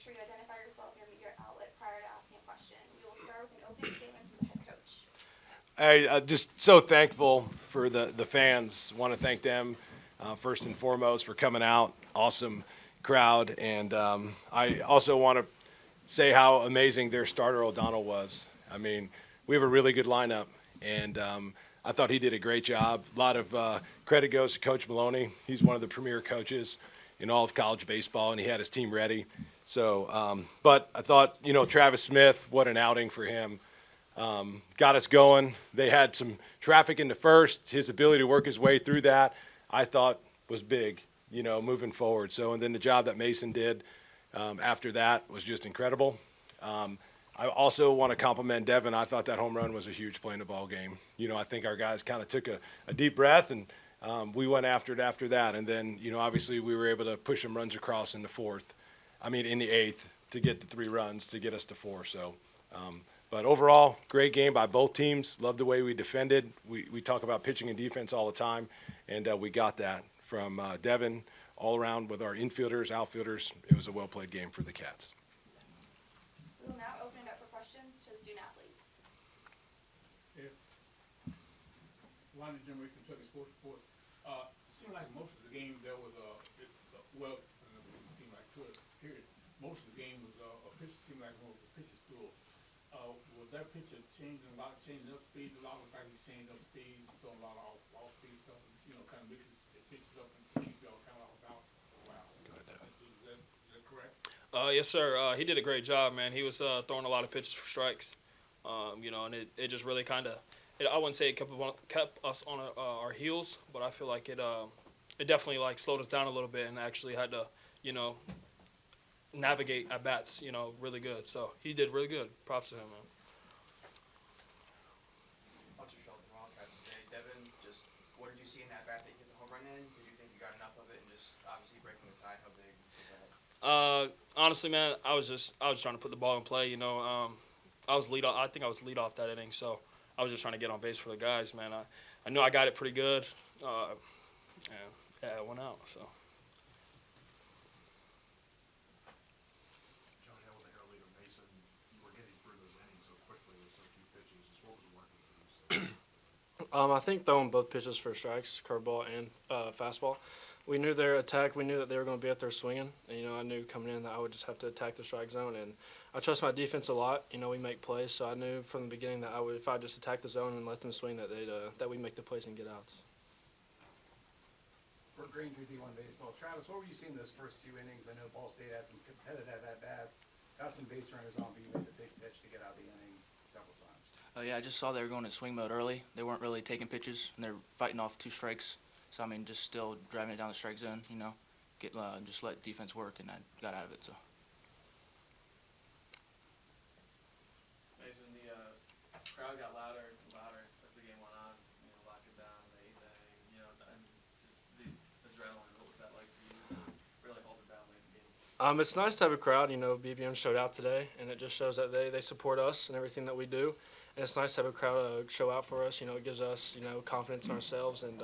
sure you identify yourself and your media outlet prior to asking a question. We will start with an opening statement from the head coach. Just so thankful for the fans. Want to thank them first and foremost for coming out. Awesome crowd. And I also want to say how amazing their starter O'Donnell was. I mean, we have a really good lineup, and I thought he did a great job. A lot of credit goes to Coach Maloney. He's one of the premier coaches in all of college baseball, and he had his team ready. So, but I thought, Travis Smith, what an outing for him. Got us going. They had some traffic in the first. His ability to work his way through that, I thought, was big, moving forward. So, and then the job that Mason did after that was just incredible. I also want to compliment Devin. I thought that home run was a huge play in the ball game. I think our guys kind of took a deep breath, and we went after it after that. And then, obviously we were able to push some runs across in the eighth to get the 3 runs to get us to 4. So, but overall, great game by both teams. Loved the way we defended. We talk about pitching and defense all the time, and we got that from Devin all around with our infielders, outfielders. It was a well-played game for the Cats. We will now open it up for questions to the student athletes. Yeah. Ronnie Jimmy, Kentucky Sports Report. It seemed like most of the game there was it seemed like toward the period, most of the game was a pitch. Seemed like more of a pitcher's duel. Was that pitcher changing up speed a lot? Was like he changed up speed, throwing a lot of off speed stuff, kind of mixes it pitches up and keep y'all kind of about. Wow. Go ahead, Devin. Is that correct? Yes, sir. He did a great job, man. He was throwing a lot of pitches for strikes, and it just really kind of, I wouldn't say it kept us on our heels, but I feel like it definitely like slowed us down a little bit and actually had to, navigate at bats, really good. So he did really good. Props to him, man. Wildcats today. Devin, just what did you see in that bat that you hit the home run in? Did you think you got enough of it, and just obviously breaking the tie? How big was that? Honestly, man, I was just trying to put the ball in play. I was lead off. I think I was lead off that inning, so I was just trying to get on base for the guys, man. I knew I got it pretty good. It went out. So. John Hill, the Herald leader, Mason, you were getting through those innings so quickly with so few pitches. Just what was working for you? I think throwing both pitches for strikes, curveball and fastball. We knew their attack. We knew that they were going to be up there swinging. And, I knew coming in that I would just have to attack the strike zone. And I trust my defense a lot. We make plays. So I knew from the beginning that if I just attack the zone and let them swing, that we make the plays and get outs. For Green Tree D1 Baseball, Travis, what were you seeing those first 2 innings? I know Ball State had some competitive at-bats, got some base runners on, but you made the big pitch to get out of the inning several times. Oh yeah, I just saw they were going in swing mode early. They weren't really taking pitches, and they're fighting off 2 strikes. So just still driving it down the strike zone. Just let defense work, and I got out of it. So. Mason, the crowd got louder and louder as the game went on. Lock it down, the 8th inning. And just the adrenaline. What was that like for you to really hold it down late in the game? It's nice to have a crowd. BBM showed out today, and it just shows that they support us and everything that we do. And it's nice to have a crowd show out for us. It gives us, confidence in ourselves. And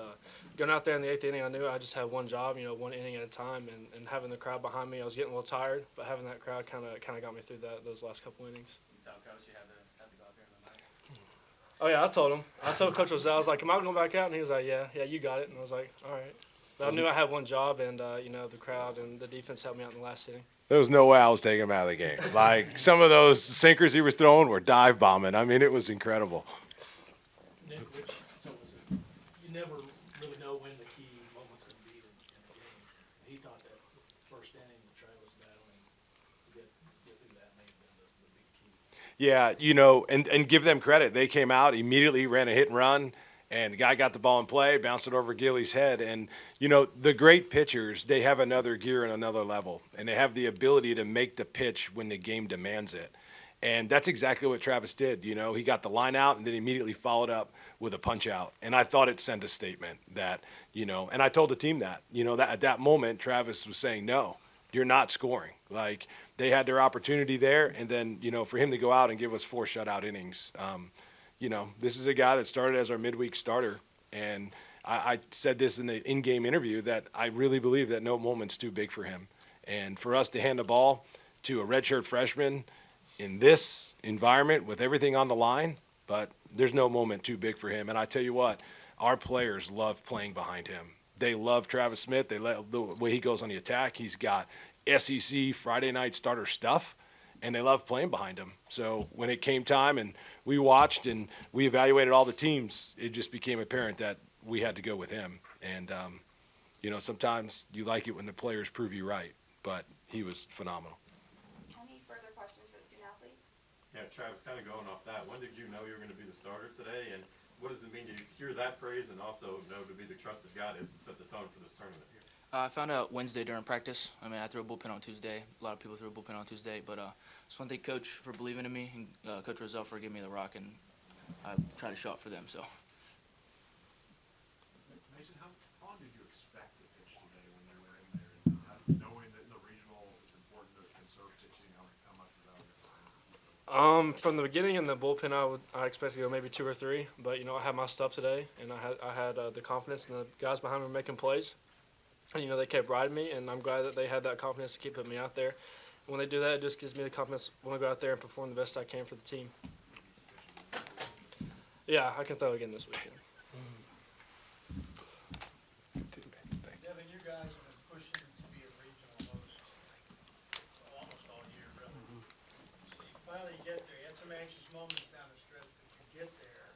going out there in the 8th inning, I knew I just had one job, 1 inning at a time. And having the crowd behind me, I was getting a little tired, but having that crowd kind of got me through those last couple innings. You tell Coach you had to go out there in the ninth? Oh, yeah, I told him. I told Coach Roselle, I was like, am I going back out? And he was like, yeah, you got it. And I was like, all right. But I knew I had one job, and, the crowd and the defense helped me out in the last inning. There was no way I was taking him out of the game. Like, some of those sinkers he was throwing were dive bombing. It was incredible. Nick, Rich told us that you never really know when the key moment's going to be in a game. He thought that first inning with Travis battling to get through that may have been the big key. Yeah, and give them credit. They came out, immediately ran a hit and run, and the guy got the ball in play, bounced it over Gilly's head. And, the great pitchers, they have another gear and another level, and they have the ability to make the pitch when the game demands it. And that's exactly what Travis did. He got the line out and then immediately followed up with a punch out. And I thought it sent a statement that, and I told the team that, that at that moment, Travis was saying, no, you're not scoring. Like, they had their opportunity there. And then, for him to go out and give us 4 shutout innings, this is a guy that started as our midweek starter. And I said this in the in-game interview that I really believe that no moment's too big for him. And for us to hand the ball to a redshirt freshman in this environment with everything on the line, but there's no moment too big for him. And I tell you what, our players love playing behind him. They love Travis Smith. They love the way he goes on the attack. He's got SEC Friday night starter stuff, and they love playing behind him. So when it came time and we watched and we evaluated all the teams, it just became apparent that we had to go with him. And, sometimes you like it when the players prove you right, but he was phenomenal. Any further questions for the student athletes? Yeah, Travis, kind of going off that, when did you know you were going to be the starter today, and what does it mean to hear that praise and also know to be the trusted guy to set the tone for this tournament here? I found out Wednesday during practice. I mean, I threw a bullpen on Tuesday. A lot of people threw a bullpen on Tuesday, but just want to thank Coach for believing in me and Coach Roselle for giving me the rock, and I try to show up for them. So. Mason, how did you expect to pitch today when you were in there? And knowing that in the regional it's important to conserve pitching, how much was that on your mind? From the beginning in the bullpen, I expected to go maybe 2 or 3, but I had my stuff today, and I had the confidence, and the guys behind me were making plays, and they kept riding me, and I'm glad that they had that confidence to keep putting me out there. And when they do that, it just gives me the confidence when I go out there and perform the best I can for the team. Yeah, I can throw again this weekend. Devin, you guys have been pushing to be a regional almost all year, really. So you finally get there. You had some anxious moments down the stretch, but you get there,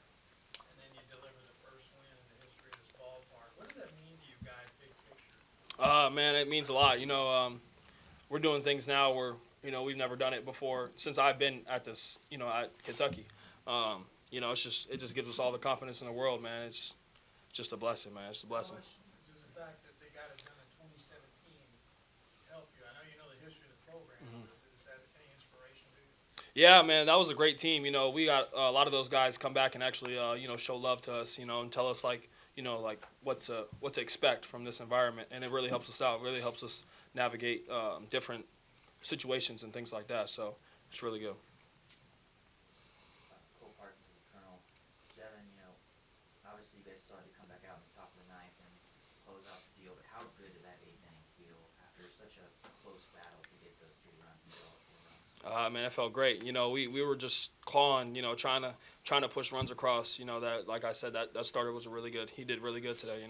and then you deliver the first win in the history of this ballpark. What does that mean to you guys, big picture? Man, it means a lot. We're doing things now where we've never done it before since I've been at this. At Kentucky. It just gives us all the confidence in the world, man. It's just a blessing, man. It's a blessing. How much does the fact that they got it done in 2017 help you? I know you know the history of the program, but is that any inspiration to you? Yeah, man, that was a great team. We got a lot of those guys come back and actually, show love to us, and tell us like what to expect from this environment, and it really helps us out. It really helps us navigate different situations and things like that. So it's really good. Park to the Colonel. Devin, obviously you guys started to come back out in the top of the ninth and close out the deal, but how good did that 8th inning feel after such a close battle to get those 3 runs and go up 4 runs? Man, it felt great. We were just clawing, trying to push runs across. That, like I said, that starter was really good. He did really good today.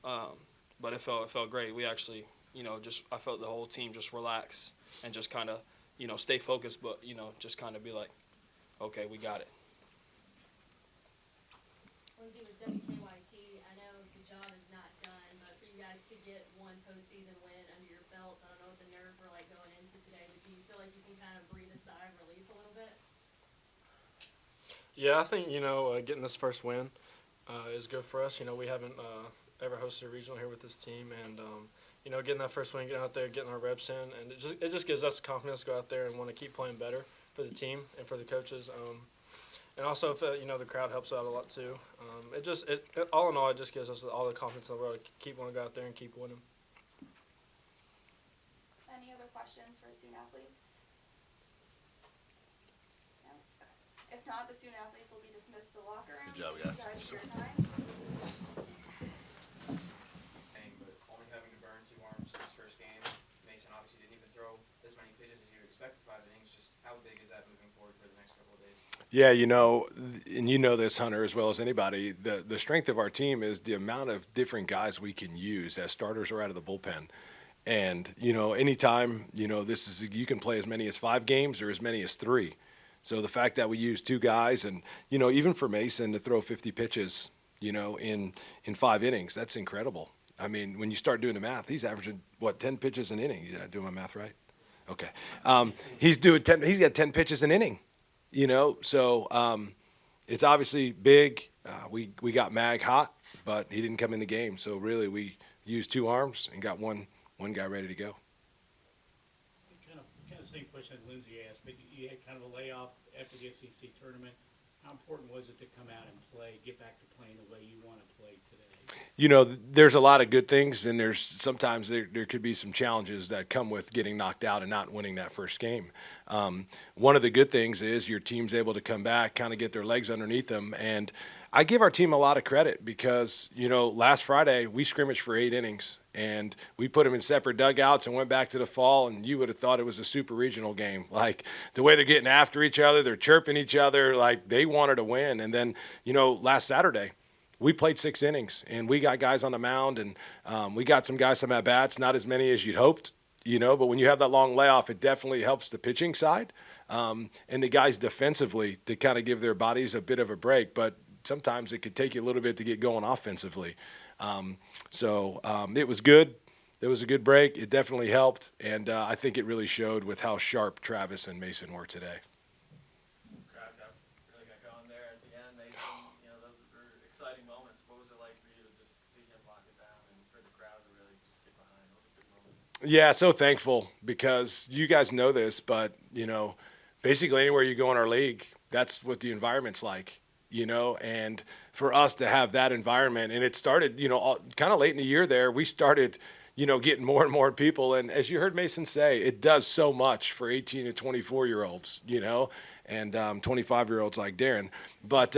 But it felt great. We actually, I felt the whole team just relax and just kind of, stay focused, but just kind of be like, okay, we got it. Lindsay, with WKYT, I know the job is not done, but for you guys to get one postseason win under your belts, I don't know what the nerves were like going into today, but do you feel like you can kind of breathe a sigh of relief a little bit? Yeah, I think, getting this first win is good for us. We haven't ever hosted a regional here with this team, and, getting that first win, getting out there, getting our reps in, and it just gives us confidence to go out there and want to keep playing better for the team and for the coaches. And also, if the crowd helps out a lot too. All in all, it just gives us all the confidence in the world to keep wanting to go out there and keep winning. Any other questions for student athletes? No? If not, the student athletes will be dismissed to the locker room. Good job, Thank guys. you guys for your time. But only having to burn 2 arms this first game, Mason obviously didn't even throw as many pitches as you expected 5 innings. Just how big is that moving forward for the next couple of days? Yeah, and this, Hunter, as well as anybody, the strength of our team is the amount of different guys we can use as starters or out of the bullpen. And, anytime, you can play as many as 5 games or as many as 3. So the fact that we use 2 guys and, even for Mason to throw 50 pitches, in 5 innings, that's incredible. I mean, when you start doing the math, he's averaging, 10 pitches an inning? Did I do my math right? Okay. He's got 10 pitches an inning. So it's obviously big. We got Mag hot, but he didn't come in the game. So really, we used 2 arms and got one guy ready to go. Kind of same question that Lindsay asked, but you had kind of a layoff after the SEC tournament. How important was it to come out and play, get back to playing the way you want to play today? There's a lot of good things, and there's sometimes there could be some challenges that come with getting knocked out and not winning that first game. One of the good things is your team's able to come back, kind of get their legs underneath them, and I give our team a lot of credit because, last Friday we scrimmaged for 8 innings and we put them in separate dugouts and went back to the fall, and you would have thought it was a super regional game. Like the way they're getting after each other, they're chirping each other, like they wanted to win. And then, last Saturday we played 6 innings and we got guys on the mound, and we got some guys some at-bats, not as many as you'd hoped, but when you have that long layoff, it definitely helps the pitching side. And the guys defensively to kind of give their bodies a bit of a break. But sometimes it could take you a little bit to get going offensively. It was good. It was a good break. It definitely helped. And I think it really showed with how sharp Travis and Mason were today. Crowd really got going there at the end. Mason, those were exciting moments. What was it like for you to just see him lock it down and for the crowd to really just get behind? Those were big moments. Yeah, so thankful because you guys know this, but, basically anywhere you go in our league, that's what the environment's like. And for us to have that environment, and it started, kind of late in the year there, we started, getting more and more people. And as you heard Mason say, it does so much for 18 to 24-year-olds, and 25-year-olds like Darren. But,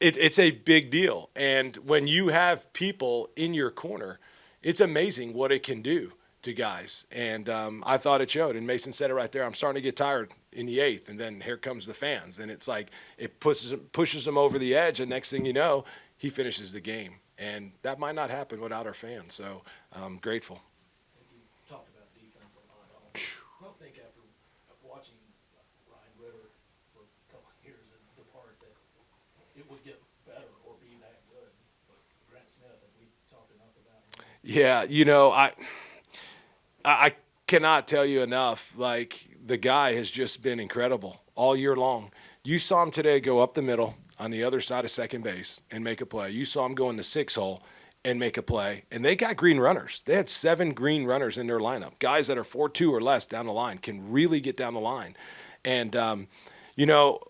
it's a big deal. And when you have people in your corner, it's amazing what it can do to guys. And I thought it showed. And Mason said it right there. I'm starting to get tired in the 8th, and then here comes the fans. And it's like it pushes him over the edge, and next thing you know, he finishes the game. And that might not happen without our fans. So I'm grateful. You talked about defense a lot. I don't think after watching Ryan Ritter for a couple of years depart that it would get better or be that good. But Grant Smith, have we talked enough about him? Yeah, I cannot tell you enough. Like, the guy has just been incredible all year long. You saw him today go up the middle on the other side of second base and make a play. You saw him go in the 6-hole and make a play. And they got green runners. They had 7 green runners in their lineup. Guys that are 4-2 or less down the line can really get down the line. And,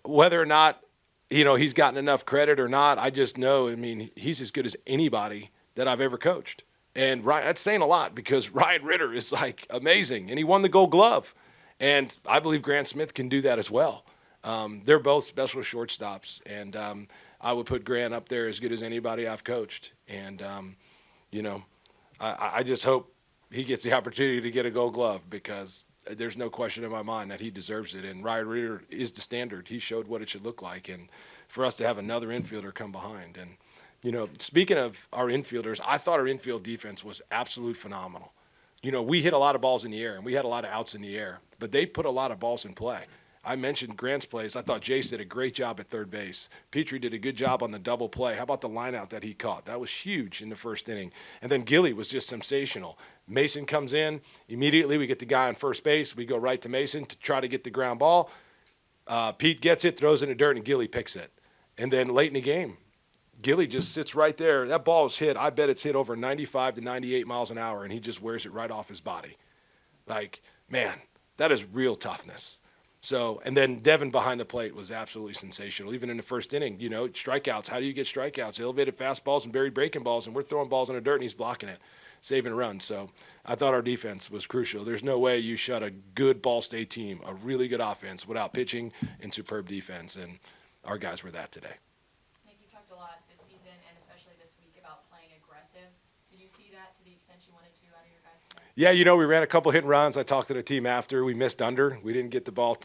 whether or not, he's gotten enough credit or not, I just know, he's as good as anybody that I've ever coached. And Ryan, that's saying a lot because Ryan Ritter is like amazing, and he won the Gold Glove. And I believe Grant Smith can do that as well. They're both special shortstops, and I would put Grant up there as good as anybody I've coached. And, I just hope he gets the opportunity to get a Gold Glove because there's no question in my mind that he deserves it. And Ryan Ritter is the standard. He showed what it should look like. And for us to have another infielder come behind. And, speaking of our infielders, I thought our infield defense was absolutely phenomenal. We hit a lot of balls in the air, and we had a lot of outs in the air, but they put a lot of balls in play. I mentioned Grant's plays. I thought Jace did a great job at third base. Petrie did a good job on the double play. How about the line out that he caught? That was huge in the first inning. And then Gilly was just sensational. Mason comes in. Immediately we get the guy on first base. We go right to Mason to try to get the ground ball. Pete gets it, throws it in the dirt, and Gilly picks it. And then late in the game, Gilly just sits right there. That ball is hit. I bet it's hit over 95 to 98 miles an hour, and he just wears it right off his body. Like, man, that is real toughness. So, and then Devin behind the plate was absolutely sensational. Even in the first inning, strikeouts. How do you get strikeouts? Elevated fastballs and buried breaking balls, and we're throwing balls in the dirt, and he's blocking it, saving runs. So I thought our defense was crucial. There's no way you shut a good Ball State team, a really good offense, without pitching and superb defense, and our guys were that today. Nick, you talked a lot this season and especially this week about playing aggressive. Did you see that to the extent you wanted to out of your guys today? Yeah, we ran a couple hit and runs. I talked to the team after. We missed under. We didn't get the ball,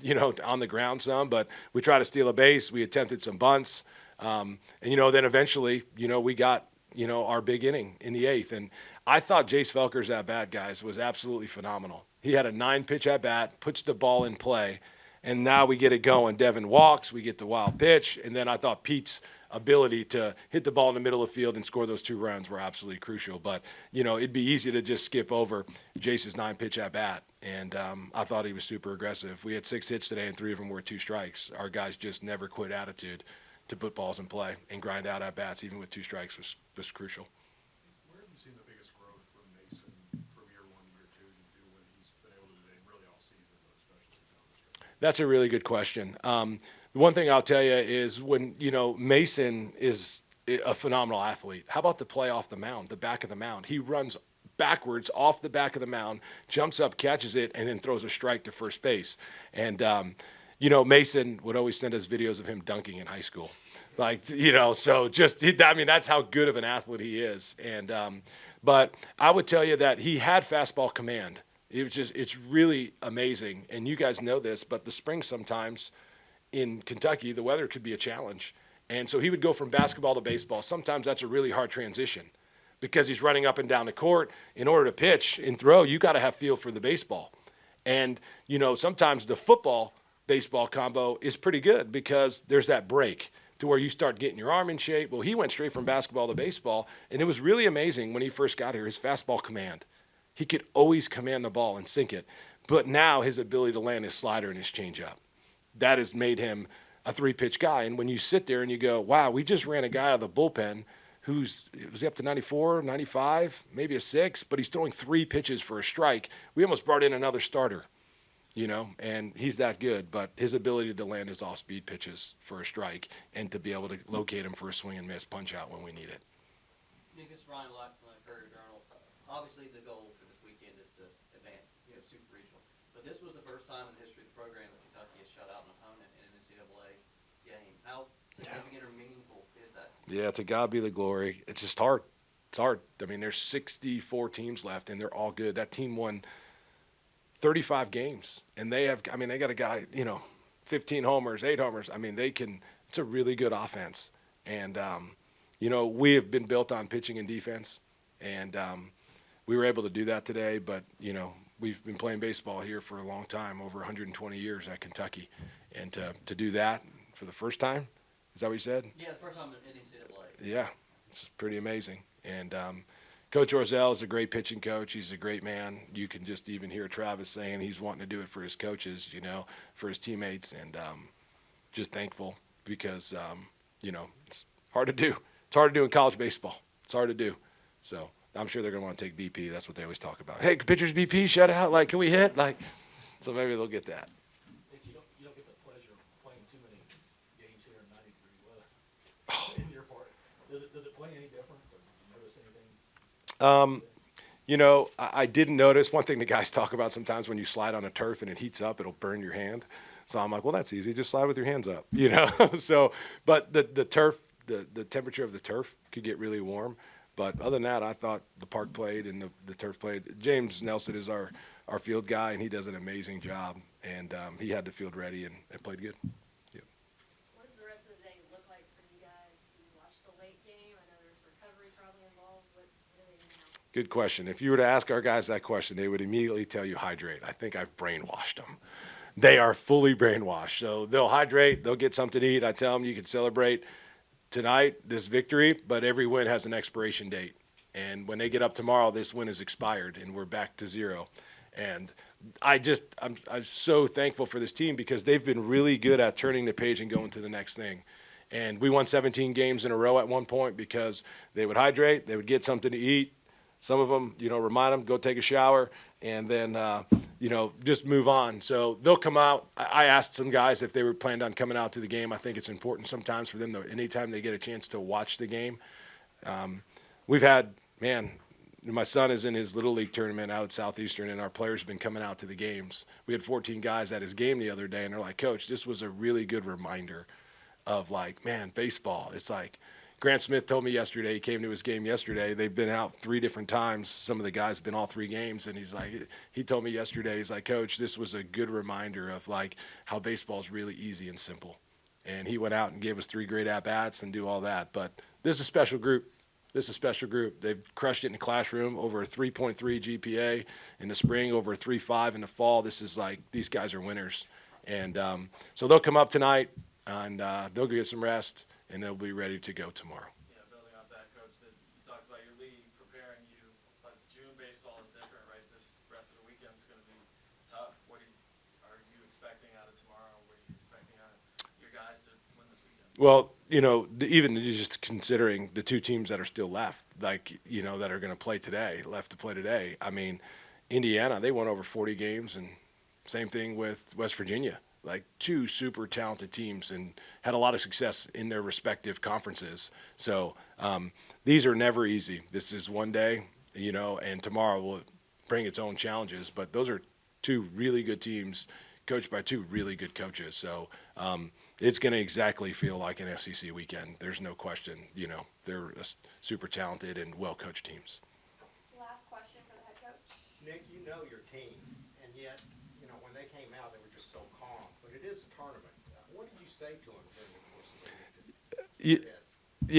on the ground some, but we tried to steal a base. We attempted some bunts. And then eventually, we got, our big inning in the 8th. And I thought Jace Felker's at-bat, guys, was absolutely phenomenal. He had a 9-pitch at-bat, puts the ball in play, and now we get it going. Devin walks, we get the wild pitch, and then I thought Pete's ability to hit the ball in the middle of the field and score those 2 runs were absolutely crucial. But, it'd be easy to just skip over Jace's 9-pitch at-bat, and I thought he was super aggressive. We had 6 hits today, and 3 of them were 2 strikes. Our guys just never quit attitude to put balls in play and grind out at-bats, even with 2 strikes, was crucial. Where have you seen the biggest growth from Mason from year 1 to year 2 to what he's been able to do today, really all season, but especially down the stretch? That's a really good question. The one thing I'll tell you is when, Mason is a phenomenal athlete. How about the play off the mound, the back of the mound? He runs backwards off the back of the mound, jumps up, catches it, and then throws a strike to first base. And Mason would always send us videos of him dunking in high school. Like, so that's how good of an athlete he is. And, but I would tell you that he had fastball command. It's really amazing. And you guys know this, but the spring sometimes in Kentucky, the weather could be a challenge. And so he would go from basketball to baseball. Sometimes that's a really hard transition because he's running up and down the court. In order to pitch and throw, you got to have feel for the baseball. And, sometimes the football-baseball combo is pretty good because there's that break to where you start getting your arm in shape. Well, he went straight from basketball to baseball, and it was really amazing when he first got here, his fastball command. He could always command the ball and sink it. But now his ability to land his slider and his changeup, that has made him a three-pitch guy. And when you sit there and you go, wow, we just ran a guy out of the bullpen was he up to 94, 95, maybe a 6, but he's throwing 3 pitches for a strike. We almost brought in another starter, and he's that good. But his ability to land his off-speed pitches for a strike and to be able to locate him for a swing and miss punch out when we need it. Nick, it's Ryan Locke from the Courier-Journal. Obviously, the goal for this weekend is to advance, Super Regional. But this was the first time in the history of the program that Kentucky has shut out an opponent in an NCAA game. How significant or meaningful is that? Yeah, to God be the glory. It's just hard. It's hard. I mean, there's 64 teams left, and they're all good. That team won 35 games, and they got a guy, 15 homers, 8 homers. I mean, it's a really good offense. And, we have been built on pitching and defense, and we were able to do that today. But, we've been playing baseball here for a long time, over 120 years at Kentucky. And to do that for the first time, is that what you said? Yeah, the first time in NCAA. Yeah, it's pretty amazing. And Coach Orzel is a great pitching coach. He's a great man. You can just even hear Travis saying he's wanting to do it for his coaches, for his teammates, and just thankful because, it's hard to do. It's hard to do in college baseball. It's hard to do. So I'm sure they're going to want to take BP. That's what they always talk about. Hey, pitchers BP, shut out. Like, can we hit? So maybe they'll get that. You don't get the pleasure of playing too many games here in 90-degree weather. In your part, does it play any different? Or did you notice anything? I didn't notice. One thing the guys talk about sometimes when you slide on a turf and it heats up, it'll burn your hand. So I'm like, well, that's easy. Just slide with your hands up, So, but the turf, the temperature of the turf could get really warm. But other than that, I thought the park played and the turf played. James Nelson is our field guy, and he does an amazing job. And he had the field ready and played good. Yep. What does the rest of the day look like for you guys? Do you watch the late game? I know there's recovery probably involved. What are they doing now? Good question. If you were to ask our guys that question, they would immediately tell you hydrate. I think I've brainwashed them. They are fully brainwashed. So they'll hydrate. They'll get something to eat. I tell them you can celebrate tonight, this victory, but every win has an expiration date. And when they get up tomorrow, this win is expired, and we're back to 0. And I'm so thankful for this team because they've been really good at turning the page and going to the next thing. And we won 17 games in a row at one point because they would hydrate, they would get something to eat. Some of them, remind them, go take a shower, and then, just move on. So they'll come out. I asked some guys if they were planned on coming out to the game. I think it's important sometimes for them anytime they get a chance to watch the game. We've had, my son is in his Little League tournament out at Southeastern, and our players have been coming out to the games. We had 14 guys at his game the other day, and they're like, Coach, this was a really good reminder of baseball. It's like, Grant Smith told me yesterday, he came to his game yesterday. They've been out 3 different times. Some of the guys have been all 3 games. And he told me yesterday, he's like, Coach, this was a good reminder of how baseball is really easy and simple. And he went out and gave us 3 great at-bats and do all that. But this is a special group. They've crushed it in the classroom, over a 3.3 GPA in the spring, over a 3.5 in the fall. This is these guys are winners. And so they'll come up tonight and they'll get some rest. And they'll be ready to go tomorrow. Yeah, building off that, Coach, you talked about your league preparing you, but June baseball is different, right? This rest of the weekend is going to be tough. What are you expecting out of tomorrow? What are you expecting out of your guys to win this weekend? Well, even just considering the 2 teams that are still left, that are going to play today, left to play today. I mean, Indiana, they won over 40 games, and same thing with West Virginia. 2 super talented teams and had a lot of success in their respective conferences. So these are never easy. This is one day, and tomorrow will bring its own challenges. But those are 2 really good teams coached by two really good coaches. So it's going to exactly feel like an SEC weekend. There's no question. You know, they're super talented and well-coached teams. Last question for the head coach. Nick, you know your team, and yet, you know, when they came out, they were just so calm. But it is a tournament. What did you say to them during the course of the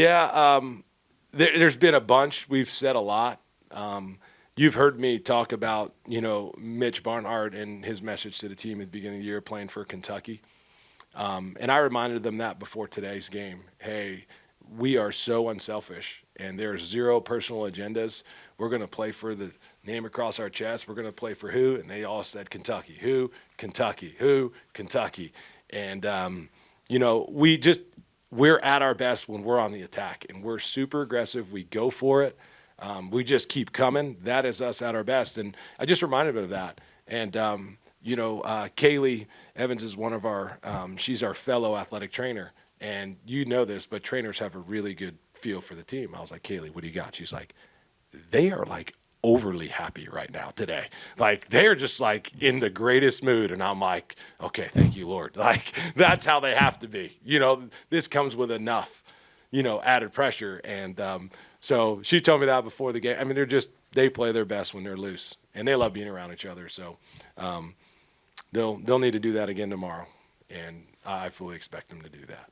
week? There's been a bunch. We've said a lot. You've heard me talk about, you know, Mitch Barnhart and his message to the team at the beginning of the year playing for Kentucky. And I reminded them that before today's game. Hey, we are so unselfish, and there's zero personal agendas. We're going to play for the name across our chest. We're going to play for who? And they all said Kentucky. Who? Kentucky. Who? Kentucky. And, you know, we're at our best when we're on the attack, and we're super aggressive. We go for it. We just keep coming. That is us at our best. And I just reminded them of that. And, you know, Kaylee Evans is one of our, she's our fellow athletic trainer. And you know this, but trainers have a really good feel for the team. I was like, Kaylee, what do you got? She's like, they are like overly happy right now today. Like they're just like in the greatest mood. And I'm like, okay, thank you, Lord. Like that's how they have to be. You know, this comes with enough, you know, added pressure. And so she told me that before the game. I mean, they play their best when they're loose, and they love being around each other. So they'll need to do that again tomorrow, and I fully expect them to do that.